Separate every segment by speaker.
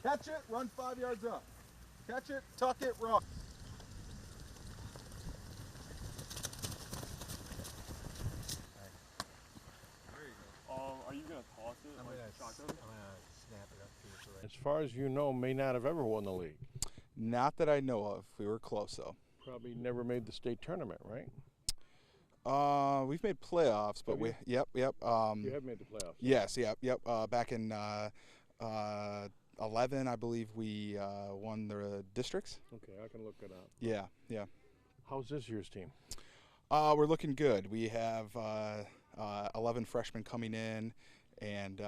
Speaker 1: Catch it, run 5 yards up. Catch it, tuck it, run. There you go.
Speaker 2: Are you going to toss it?
Speaker 3: I'm
Speaker 2: like
Speaker 3: gonna
Speaker 2: shotgun?
Speaker 3: snap it up to it.
Speaker 4: As far as you know, may not have ever won the league.
Speaker 1: Not that I know of. We were close though.
Speaker 4: Probably never made the state tournament, right?
Speaker 1: We've made playoffs, but
Speaker 4: Have
Speaker 1: we
Speaker 4: you?
Speaker 1: Yep.
Speaker 4: You have made the playoffs.
Speaker 1: Yes, yep. Back in 11, I believe we won the districts.
Speaker 4: Okay, I can look it up.
Speaker 1: Yeah.
Speaker 4: How's this year's team?
Speaker 1: We're looking good. We have 11 freshmen coming in, and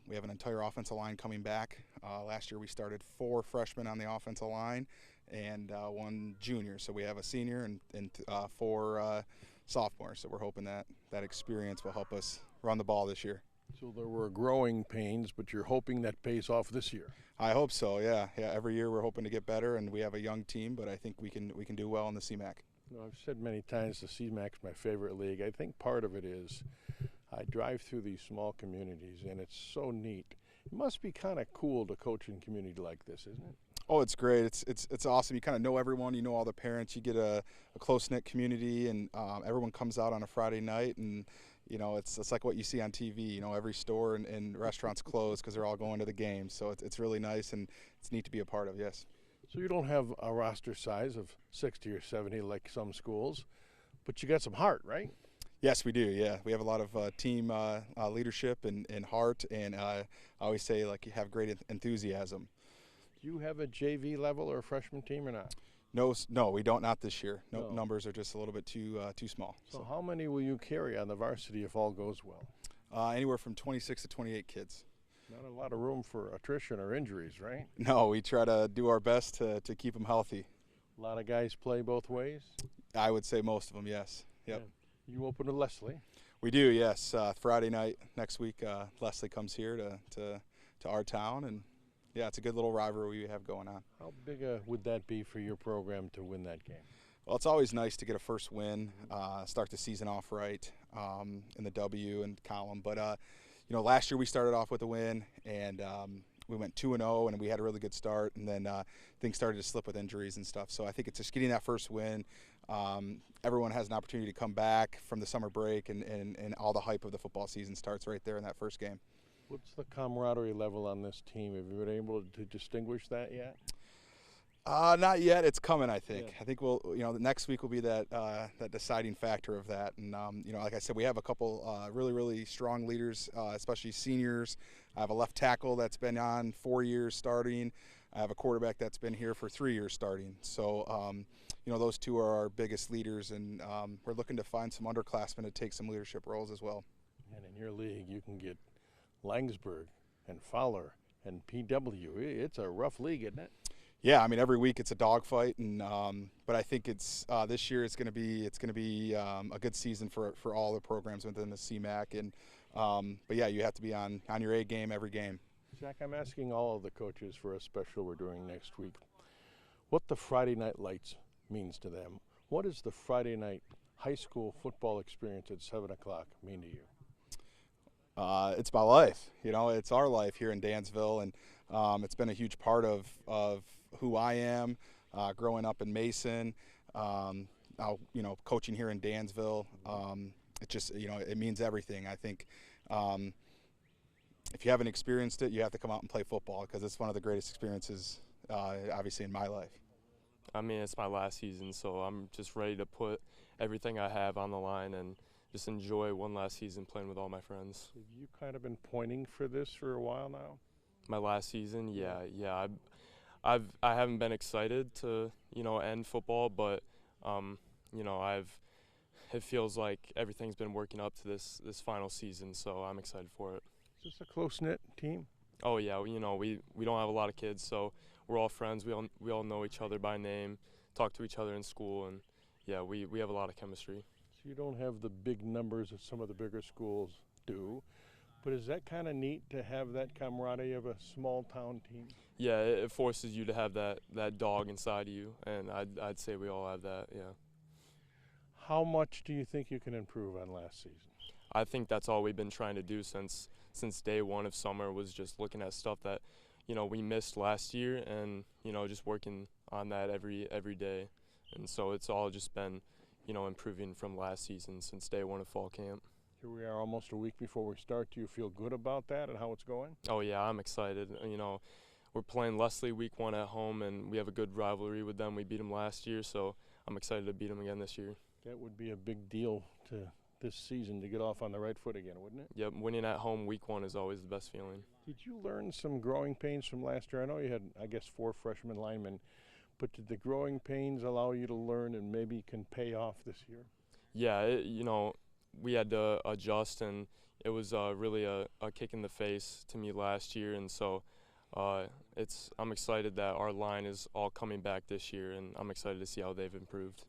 Speaker 1: we have an entire offensive line coming back. Last year we started 4 freshmen on the offensive line and 1 junior. So we have a senior and 4 sophomores. So we're hoping that that experience will help us run the ball this year.
Speaker 4: So there were growing pains, but you're hoping that pays off this year.
Speaker 1: I hope so. Yeah. Every year we're hoping to get better, and we have a young team, but I think we can do well in the CMAC.
Speaker 4: You know, I've said many times the CMAC's my favorite league. I think part of it is I drive through these small communities, and it's so neat. It must be kind of cool to coach in a community like this, isn't it?
Speaker 1: Oh, it's great. It's awesome. You kind of know everyone. You know all the parents. You get a close-knit community, and everyone comes out on a Friday night, and you know it's like what you see on TV. You know, every store and restaurants closed because they're all going to the games. So it's really nice, and it's neat to be a part of. Yes.
Speaker 4: So you don't have a roster size of 60 or 70 like some schools, but you got some heart, right?
Speaker 1: Yes, we do. Yeah, we have a lot of team leadership and heart, and I always say like you have great enthusiasm.
Speaker 4: Do you have a JV level or a freshman team or not?
Speaker 1: No, we don't. Not this year. No,
Speaker 4: No.
Speaker 1: numbers are just a little bit too small.
Speaker 4: So how many will you carry on the varsity if all goes well?
Speaker 1: Anywhere from 26 to 28 kids.
Speaker 4: Not a lot of room for attrition or injuries, right?
Speaker 1: No, we try to do our best to keep them healthy.
Speaker 4: A lot of guys play both ways.
Speaker 1: I would say most of them, yes. Yep.
Speaker 4: Yeah. You open to Leslie.
Speaker 1: We do, yes. Friday night next week, Leslie comes here to our town, and yeah, it's a good little rivalry we have going on.
Speaker 4: How big would that be for your program to win that game?
Speaker 1: Well, it's always nice to get a first win, start the season off right in the W and column. But you know, last year we started off with a win, and we went 2-0, and we had a really good start. And then things started to slip with injuries and stuff. So I think it's just getting that first win. Everyone has an opportunity to come back from the summer break, and all the hype of the football season starts right there in that first game.
Speaker 4: What's the camaraderie level on this team? Have you been able to distinguish that yet?
Speaker 1: Not yet. It's coming, I think.
Speaker 4: Yeah.
Speaker 1: I think we'll, you know, the next week will be that deciding factor of that. And you know, like I said, we have a couple really strong leaders, especially seniors. I have a left tackle that's been on 4 years starting. I have a quarterback that's been here for 3 years starting. So, you know, those two are our biggest leaders, and we're looking to find some underclassmen to take some leadership roles as well.
Speaker 4: And in your league, you can get Langsberg and Fowler and PW. It's a rough league, isn't it?
Speaker 1: Yeah, I mean every week it's a dogfight, and but I think it's this year it's going to be a good season for all the programs within the CMAC, and but yeah, you have to be on your A game every game.
Speaker 4: Zach, I'm asking all of the coaches for a special we're doing next week. What the Friday Night Lights means to them. What does the Friday night high school football experience at 7 o'clock mean to you?
Speaker 1: It's my life. You know, it's our life here in Dansville, and it's been a huge part of who I am, growing up in Mason, now, you know, coaching here in Dansville. It just, you know, it means everything. I think if you haven't experienced it, you have to come out and play football, because it's one of the greatest experiences, obviously, in my life.
Speaker 2: I mean, it's my last season, so I'm just ready to put everything I have on the line and just enjoy one last season playing with all my friends.
Speaker 4: Have you kind of been pointing for this for a while now?
Speaker 2: My last season, yeah. I haven't been excited to, you know, end football, but you know, it feels like everything's been working up to this final season, so I'm excited for it.
Speaker 4: Is this a close-knit team?
Speaker 2: Oh yeah, you know, we don't have a lot of kids, so we're all friends. We all know each other by name, talk to each other in school, and yeah, we have a lot of chemistry.
Speaker 4: So you don't have the big numbers that some of the bigger schools do, but is that kind of neat to have that camaraderie of a small town team?
Speaker 2: Yeah, it forces you to have that dog inside of you, and I'd say we all have that, yeah.
Speaker 4: How much do you think you can improve on last season?
Speaker 2: I think that's all we've been trying to do since day one of summer, was just looking at stuff that, we missed last year, and just working on that every day. And so it's all just been improving from last season since day one of fall camp.
Speaker 4: Here we are almost a week before we start. Do you feel good about that and how it's going?
Speaker 2: Oh yeah, I'm excited. We're playing Leslie week 1 at home, and we have a good rivalry with them. We beat them last year, so I'm excited to beat them again this year.
Speaker 4: That would be a big deal to this season to get off on the right foot again, wouldn't it?
Speaker 2: Yep, winning at home week 1 is always the best feeling.
Speaker 4: Did you learn some growing pains from last year? I know you had, I guess, 4 freshman linemen, but did the growing pains allow you to learn and maybe can pay off this year?
Speaker 2: Yeah, we had to adjust, and it was really a kick in the face to me last year, and so I'm excited that our line is all coming back this year, and I'm excited to see how they've improved.